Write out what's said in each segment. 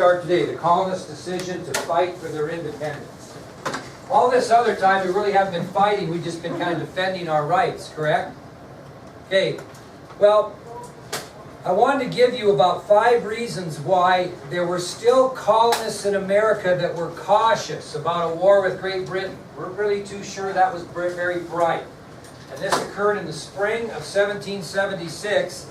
start today. The colonists' decision to fight for their independence. All this other time, we really haven't been fighting. We've just been kind of defending our rights, correct? Okay, well, I wanted to give you about 5 reasons why there were still colonists in America that were cautious about a war with Great Britain. We're really too sure that was very bright. And this occurred in the spring of 1776.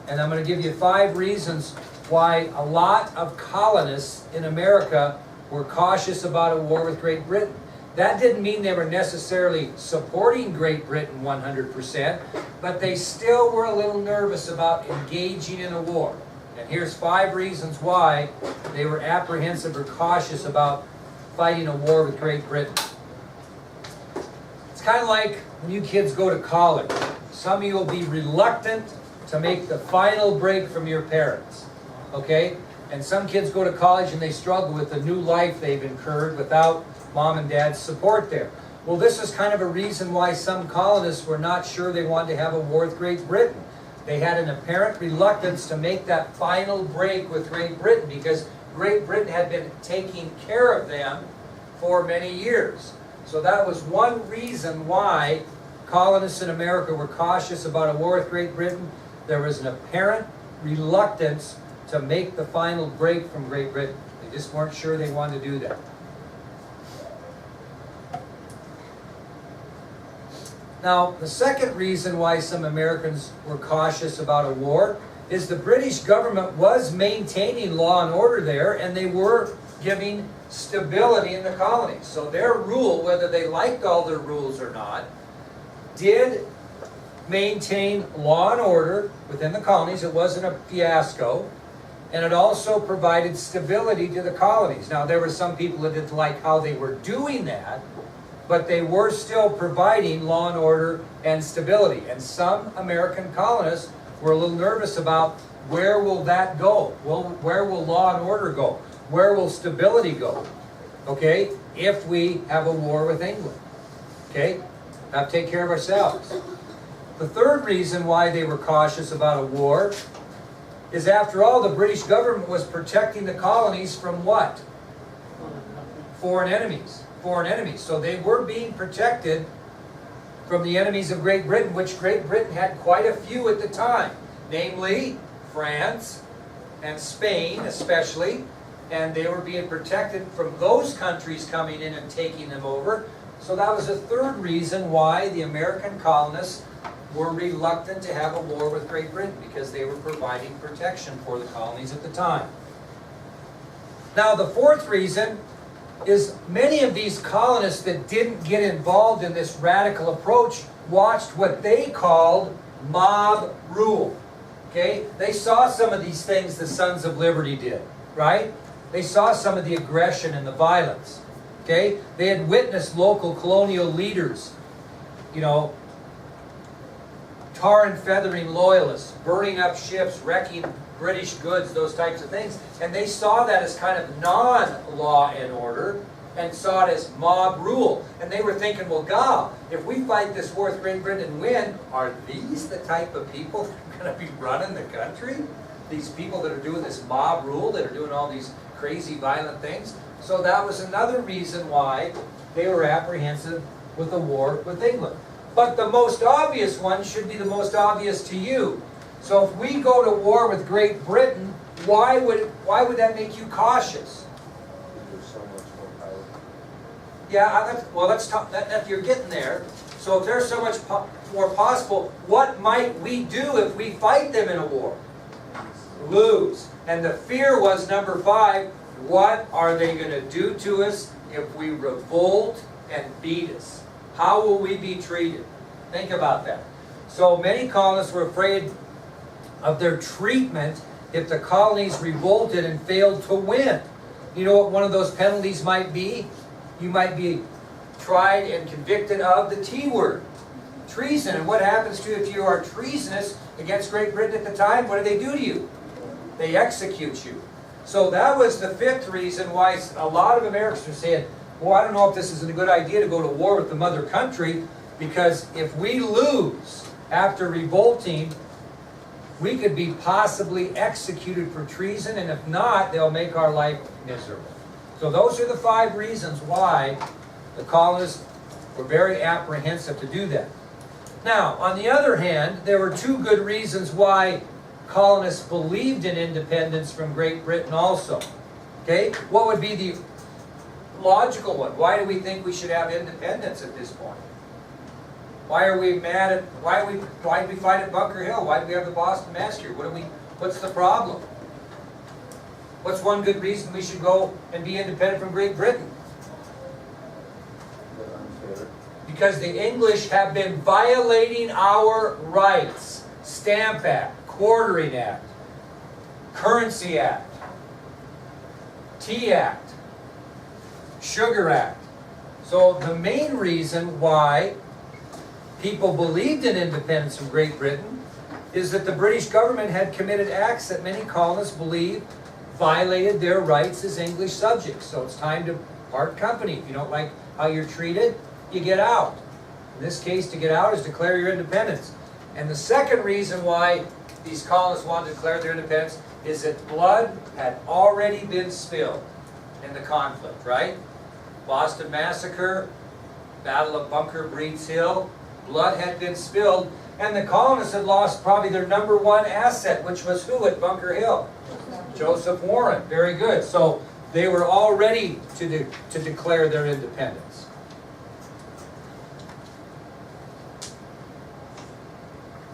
And I'm going to give you 5 reasons why a lot of colonists in America were cautious about a war with Great Britain. That didn't mean they were necessarily supporting Great Britain 100%, but they still were a little nervous about engaging in a war. And here's 5 reasons why they were apprehensive or cautious about fighting a war with Great Britain. It's kind of like when you kids go to college. Some of you will be reluctant to make the final break from your parents, okay? And some kids go to college and they struggle with the new life they've incurred without mom and dad's support there. Well, this is kind of a reason why some colonists were not sure they wanted to have a war with Great Britain. They had an apparent reluctance to make that final break with Great Britain because Great Britain had been taking care of them for many years. So that was one reason why colonists in America were cautious about a war with Great Britain. There was an apparent reluctance to make the final break from Great Britain. They just weren't sure they wanted to do that. Now, the second reason why some Americans were cautious about a war is the British government was maintaining law and order there, and they were giving stability in the colonies. So their rule, whether they liked all their rules or not, did maintain law and order within the colonies. It wasn't a fiasco. And it also provided stability to the colonies. Now, there were some people that didn't like how they were doing that, but they were still providing law and order and stability. And some American colonists were a little nervous about where will that go? Well, where will law and order go? Where will stability go? Okay, if we have a war with England. Okay, have to take care of ourselves. The third reason why they were cautious about a war is, after all, the British government was protecting the colonies from what? Foreign enemies. Foreign enemies. So they were being protected from the enemies of Great Britain, which Great Britain had quite a few at the time. Namely, France and Spain especially. And they were being protected from those countries coming in and taking them over. So that was a third reason why the American colonists were reluctant to have a war with Great Britain, because they were providing protection for the colonies at the time. Now, the fourth reason is many of these colonists that didn't get involved in this radical approach watched what they called mob rule. Okay? They saw some of these things the Sons of Liberty did, right? They saw some of the aggression and the violence. Okay? They had witnessed local colonial leaders, tar and feathering loyalists, burning up ships, wrecking British goods, those types of things. And they saw that as kind of non-law and order and saw it as mob rule. And they were thinking, well, God, if we fight this war with Great Britain and win, are these the type of people that are going to be running the country? These people that are doing this mob rule, that are doing all these crazy violent things? So that was another reason why they were apprehensive with a war with England. But the most obvious one should be the most obvious to you. So if we go to war with Great Britain, why would that make you cautious? There's so much more power. Yeah, let's talk. That you're getting there. So if there's so much more possible, what might we do if we fight them in a war? Lose. And the fear was, number 5, what are they going to do to us if we revolt and beat us? How will we be treated? Think about that. So many colonists were afraid of their treatment if the colonies revolted and failed to win. You know what one of those penalties might be? You might be tried and convicted of the T word, treason. And what happens to you if you are treasonous against Great Britain at the time? What do they do to you? They execute you. So that was the 5th reason why a lot of Americans are saying, well, I don't know if this is a good idea to go to war with the mother country, because if we lose after revolting we could be possibly executed for treason, and if not, they'll make our life miserable. So those are the 5 reasons why the colonists were very apprehensive to do that. Now, on the other hand, there were 2 good reasons why colonists believed in independence from Great Britain also. Okay? What would be the logical one? Why do we think we should have independence at this point? Why are we mad at, why did we fight at Bunker Hill? Why did we have the Boston Massacre? What's the problem? What's one good reason we should go and be independent from Great Britain? Because the English have been violating our rights. Stamp Act, Quartering Act, Currency Act, Tea Act, Sugar Act. So the main reason why people believed in independence from Great Britain is that the British government had committed acts that many colonists believed violated their rights as English subjects. So it's time to part company. If you don't like how you're treated, you get out. In this case, to get out is declare your independence. And the second reason why these colonists wanted to declare their independence is that blood had already been spilled in the conflict, right? Boston Massacre, Battle of Bunker Breeds Hill, blood had been spilled, and the colonists had lost probably their number 1 asset, which was who at Bunker Hill? Joseph Warren. Very good. So they were all ready to declare their independence.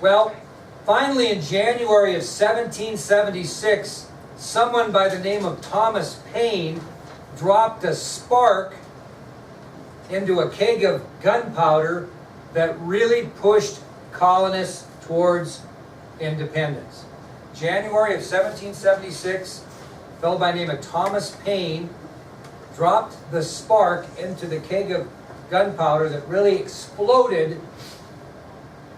Well, finally in January of 1776, someone by the name of Thomas Paine dropped a spark into a keg of gunpowder that really pushed colonists towards independence. January of 1776, a fellow by the name of Thomas Paine dropped the spark into the keg of gunpowder that really exploded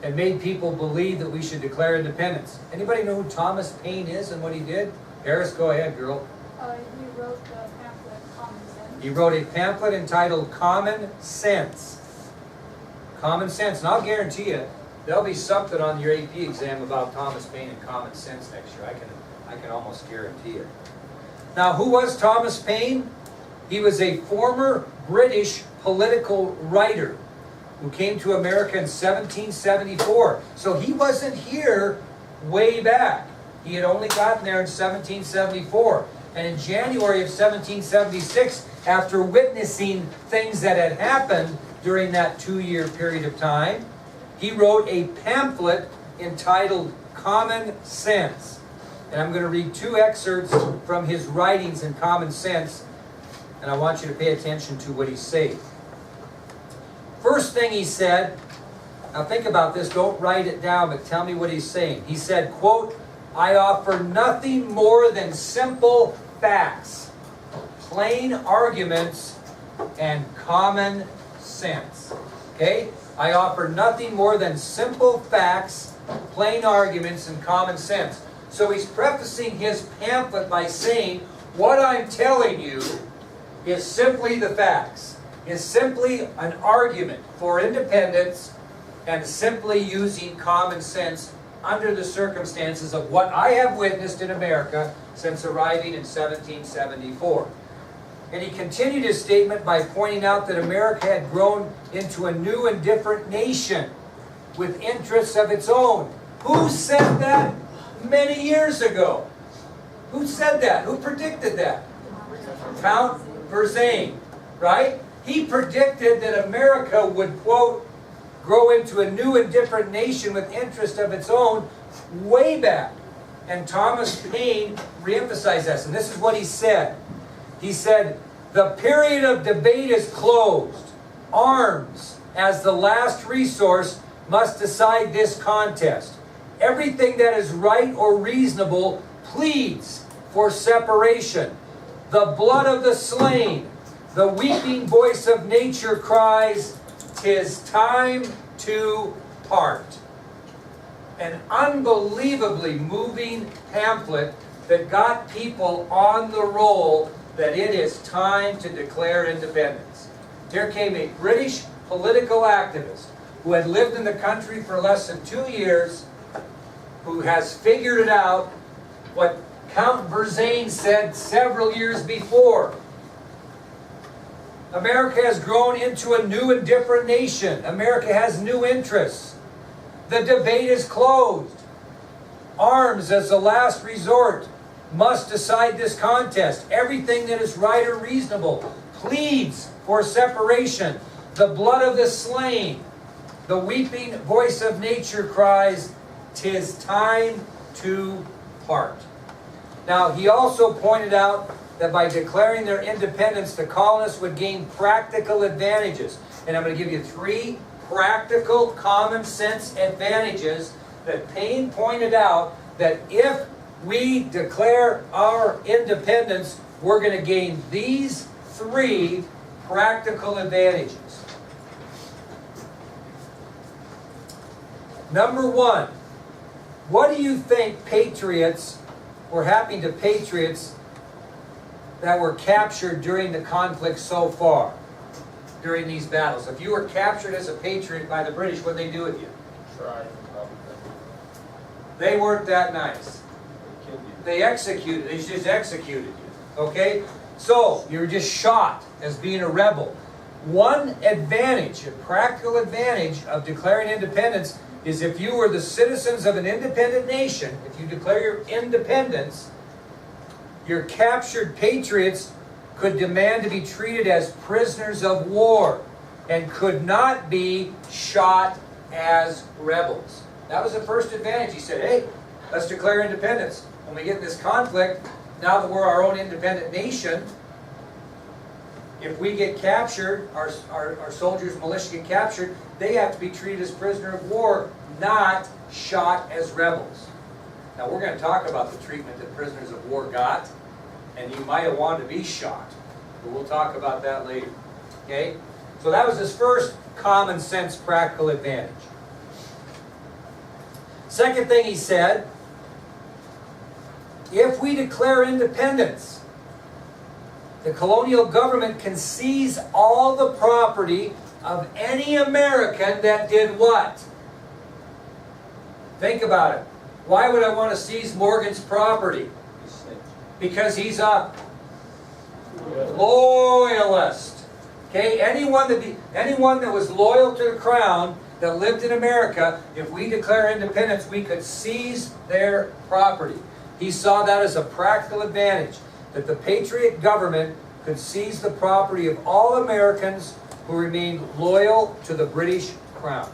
and made people believe that we should declare independence. Anybody know who Thomas Paine is and what he did? Harris, go ahead, girl. He wrote the pamphlet Common Sense. He wrote a pamphlet entitled Common Sense. Common Sense. And I'll guarantee you, there'll be something on your AP exam about Thomas Paine and common sense next year. I can almost guarantee it. Now, who was Thomas Paine? He was a former British political writer who came to America in 1774. So he wasn't here way back. He had only gotten there in 1774. And in January of 1776, after witnessing things that had happened during that 2-year period of time, he wrote a pamphlet entitled Common Sense. And I'm going to read 2 excerpts from his writings in Common Sense, and I want you to pay attention to what he's saying. First thing he said, now think about this, don't write it down, but tell me what he's saying. He said, quote, "I offer nothing more than simple facts, plain arguments, and common sense." Okay? I offer nothing more than simple facts, plain arguments, and common sense. So he's prefacing his pamphlet by saying, what I'm telling you is simply the facts, is simply an argument for independence and simply using common sense under the circumstances of what I have witnessed in America since arriving in 1774. And he continued his statement by pointing out that America had grown into a new and different nation with interests of its own. Who said that many years ago? Who said that? Who predicted that? Count Verlaine, right? He predicted that America would, quote, grow into a new and different nation with interest of its own way back. And Thomas Paine reemphasized this, and this is what he said. He said, "The period of debate is closed. Arms, as the last resource, must decide this contest. Everything that is right or reasonable pleads for separation. The blood of the slain, the weeping voice of nature cries, 'tis time to part." An unbelievably moving pamphlet that got people on the roll that it is time to declare independence. Here came a British political activist who had lived in the country for less than 2 years, who has figured it out what Count Verzane said several years before. America has grown into a new and different nation. America has new interests. The debate is closed. Arms as the last resort must decide this contest. Everything that is right or reasonable pleads for separation. The blood of the slain. The weeping voice of nature cries, "'Tis time to part." Now, he also pointed out that by declaring their independence, the colonists would gain practical advantages. And I'm going to give you 3 practical, common sense advantages that Paine pointed out that if we declare our independence, we're going to gain these 3 practical advantages. Number 1, what do you think patriots were happening to patriots that were captured during the conflict so far, during these battles? If you were captured as a patriot by the British, what did they do with you? Tried, They weren't that nice. they killed you. They just executed you. Okay? So, you were just shot as being a rebel. One advantage, a practical advantage of declaring independence is if you were the citizens of an independent nation, if you declare your independence, your captured patriots could demand to be treated as prisoners of war and could not be shot as rebels. That was the first advantage. He said, hey, let's declare independence. When we get in this conflict, now that we're our own independent nation, if we get captured, our soldiers, militia get captured, they have to be treated as prisoner of war, not shot as rebels. Now we're going to talk about the treatment that prisoners of war got, and you might have wanted to be shot, but we'll talk about that later. Okay? So that was his first common sense practical advantage. Second thing he said, if we declare independence, the colonial government can seize all the property of any American that did what? Think about it. Why would I want to seize Morgan's property? He snitched. Because he's a loyalist. Okay, anyone that was loyal to the crown that lived in America, if we declare independence, we could seize their property. He saw that as a practical advantage, that the patriot government could seize the property of all Americans who remained loyal to the British crown.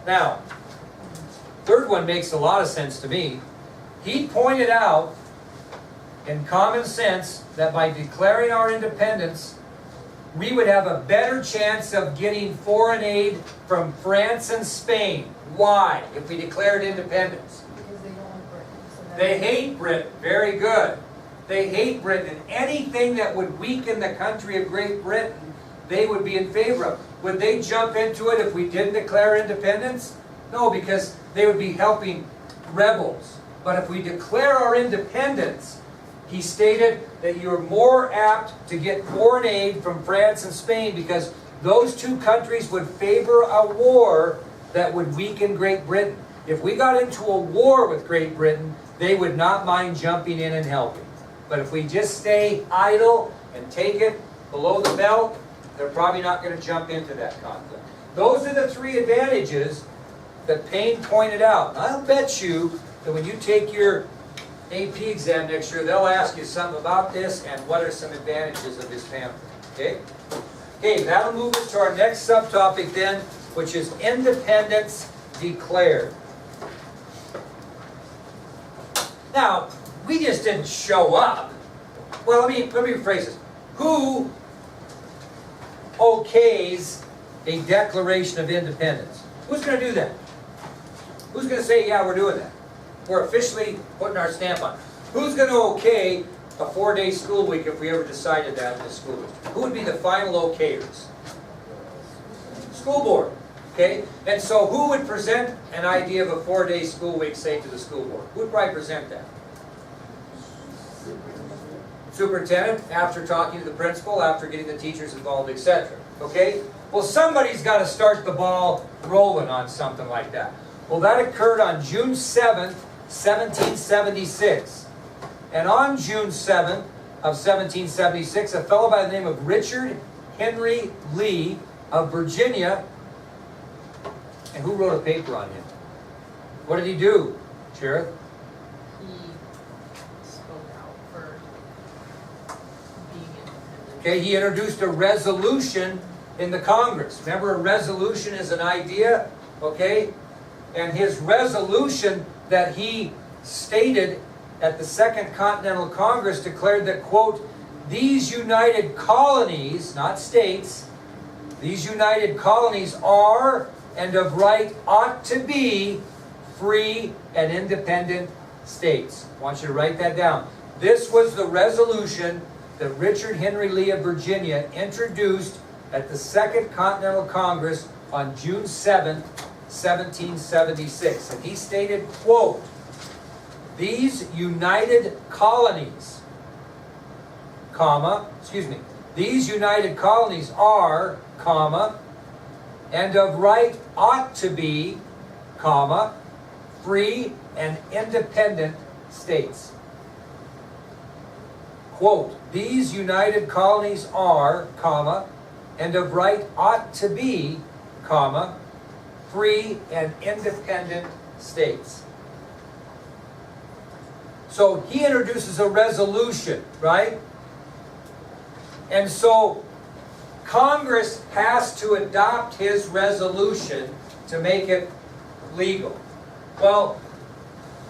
Now, third one makes a lot of sense to me. He pointed out in common sense that by declaring our independence, we would have a better chance of getting foreign aid from France and Spain. Why? If we declared independence. Because they don't like Britain. So that- They hate Britain. Very good. They hate Britain. And anything that would weaken the country of Great Britain, they would be in favor of. Would they jump into it if we didn't declare independence? No, because they would be helping rebels. But if we declare our independence, he stated that you're more apt to get foreign aid from France and Spain because those 2 countries would favor a war that would weaken Great Britain. If we got into a war with Great Britain, they would not mind jumping in and helping. But if we just stay idle and take it below the belt, they're probably not going to jump into that conflict. Those are the 3 advantages that Paine pointed out. And I'll bet you that when you take your AP exam next year, they'll ask you something about this and what are some advantages of this pamphlet. Okay? Okay, that'll move us to our next subtopic then, which is independence declared. Now, we just didn't show up. Well, let me rephrase this. Who okays a declaration of independence? Who's going to do that? Who's going to say, yeah, we're doing that? We're officially putting our stamp on it. Who's going to okay a 4-day school week if we ever decided that in the school district? Who would be the final okayers? School board. Okay? And so who would present an idea of a 4-day school week, say, to the school board? Who would probably present that? Superintendent, after talking to the principal, after getting the teachers involved, etc. Okay? Well, somebody's got to start the ball rolling on something like that. Well, that occurred on June 7th, 1776. And on June 7th of 1776, a fellow by the name of Richard Henry Lee of Virginia, and who wrote a paper on him? What did he do, Sheriff? He spoke out for being independent. Okay, he introduced a resolution in the Congress. Remember, a resolution is an idea, okay? And his resolution that he stated at the Second Continental Congress declared that, quote, these united colonies, not states, these united colonies are and of right ought to be free and independent states. I want you to write that down. This was the resolution that Richard Henry Lee of Virginia introduced at the Second Continental Congress on June 7th, 1776. And he stated, quote, these united colonies, these united colonies are, and of right ought to be, free and independent states. Quote, these united colonies are, and of right ought to be, free and independent states. So he introduces a resolution, right? And so Congress has to adopt his resolution to make it legal. Well,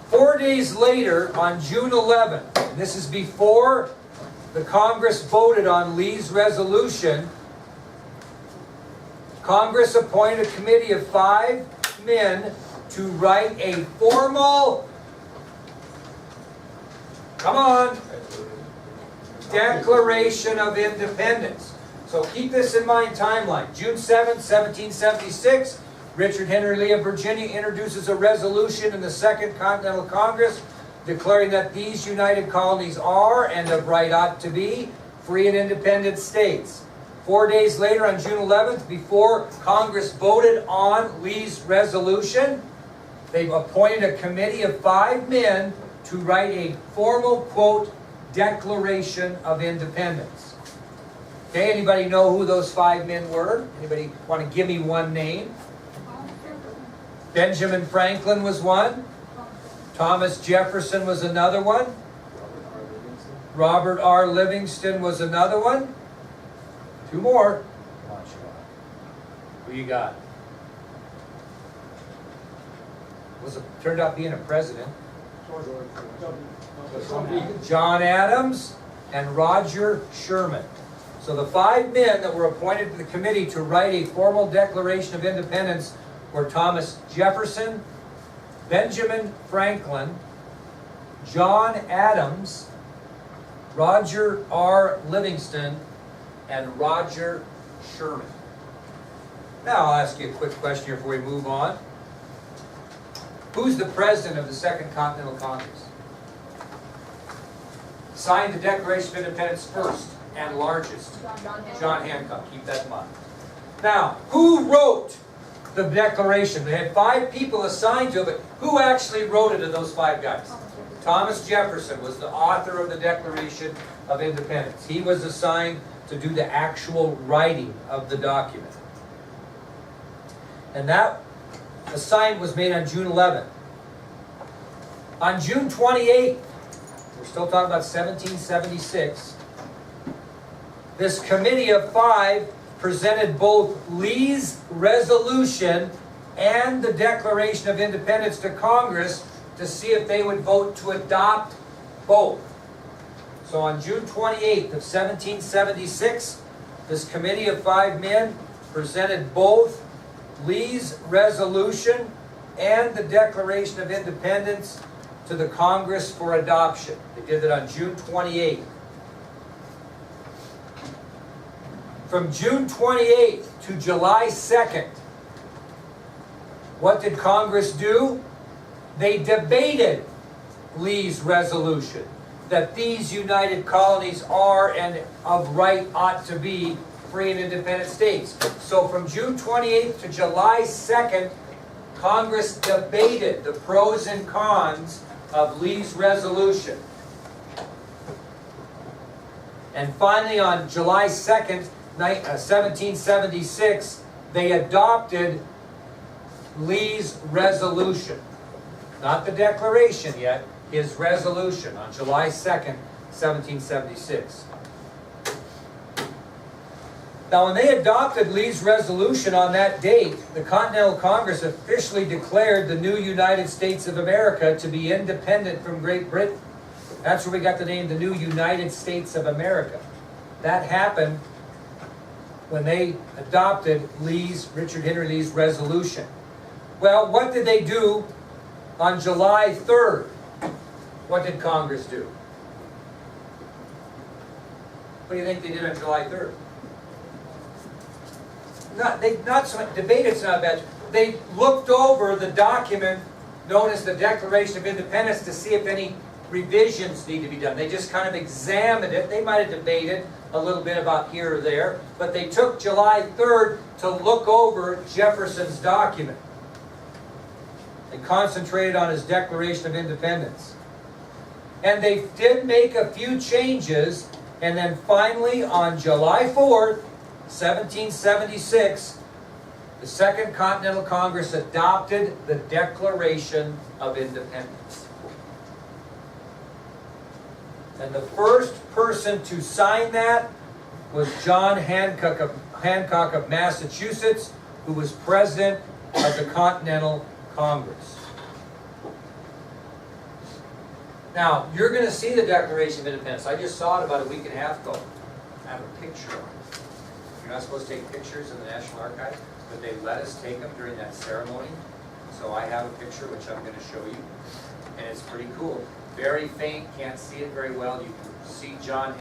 4 days later, on June 11th, and this is before the Congress voted on Lee's resolution, Congress appointed a committee of 5 men to write a formal, Declaration of Independence. So keep this in mind, timeline. June 7th, 1776, Richard Henry Lee of Virginia introduces a resolution in the Second Continental Congress declaring that these united colonies are, and of right ought to be, free and independent states. 4 days later, on June 11th, before Congress voted on Lee's resolution, they've appointed a committee of 5 men to write a formal, quote, Declaration of Independence. Okay, anybody know who those 5 men were? Anybody want to give me one name? Benjamin Franklin was one. Thomas Jefferson was another one. Robert R. Livingston was another one. 2 more. Who you got? Turned out being a president. John Adams and Roger Sherman. So the 5 men that were appointed to the committee to write a formal Declaration of Independence were Thomas Jefferson, Benjamin Franklin, John Adams, Roger R. Livingston, and Roger Sherman. Now I'll ask you a quick question here before we move on. Who's the president of the Second Continental Congress? Signed the Declaration of Independence first and largest. John Hancock. Keep that in mind. Now, who wrote the Declaration? They had 5 people assigned to it, but who actually wrote it of those 5 guys? Thomas Jefferson was the author of the Declaration of Independence. He was assigned to do the actual writing of the document. And that assignment was made on June 11th. On June 28th, we're still talking about 1776, this committee of 5 presented both Lee's resolution and the Declaration of Independence to Congress to see if they would vote to adopt both. So on June 28th of 1776, this committee of 5 men presented both Lee's resolution and the Declaration of Independence to the Congress for adoption. They did it on June 28th. From June 28th to July 2nd, what did Congress do? They debated Lee's resolution that these united colonies are and of right ought to be free and independent states. So from June 28th to July 2nd, Congress debated the pros and cons of Lee's resolution. And finally, on July 2nd, 1776, they adopted Lee's resolution. Not the declaration yet, his resolution on July 2nd, 1776. Now, when they adopted Lee's resolution on that date, the Continental Congress officially declared the new United States of America to be independent from Great Britain. That's where we got the name, the new United States of America. That happened when they adopted Richard Henry Lee's resolution. Well, what did they do on July 3rd? What did Congress do? What do you think they did on July 3rd? Debated, it's not bad. They looked over the document known as the Declaration of Independence to see if any revisions need to be done. They just kind of examined it. They might have debated a little bit about here or there, but they took July 3rd to look over Jefferson's document. They concentrated on his Declaration of Independence. And they did make a few changes, and then finally on July 4th, 1776, the Second Continental Congress adopted the Declaration of Independence. And the first person to sign that was John Hancock of Massachusetts, who was president of the Continental Congress. Now, you're going to see the Declaration of Independence. I just saw it about a week and a half ago. I have a picture of it. You're not supposed to take pictures in the National Archives, but they let us take them during that ceremony. So I have a picture which I'm going to show you. And it's pretty cool. Very faint, can't see it very well. You can see John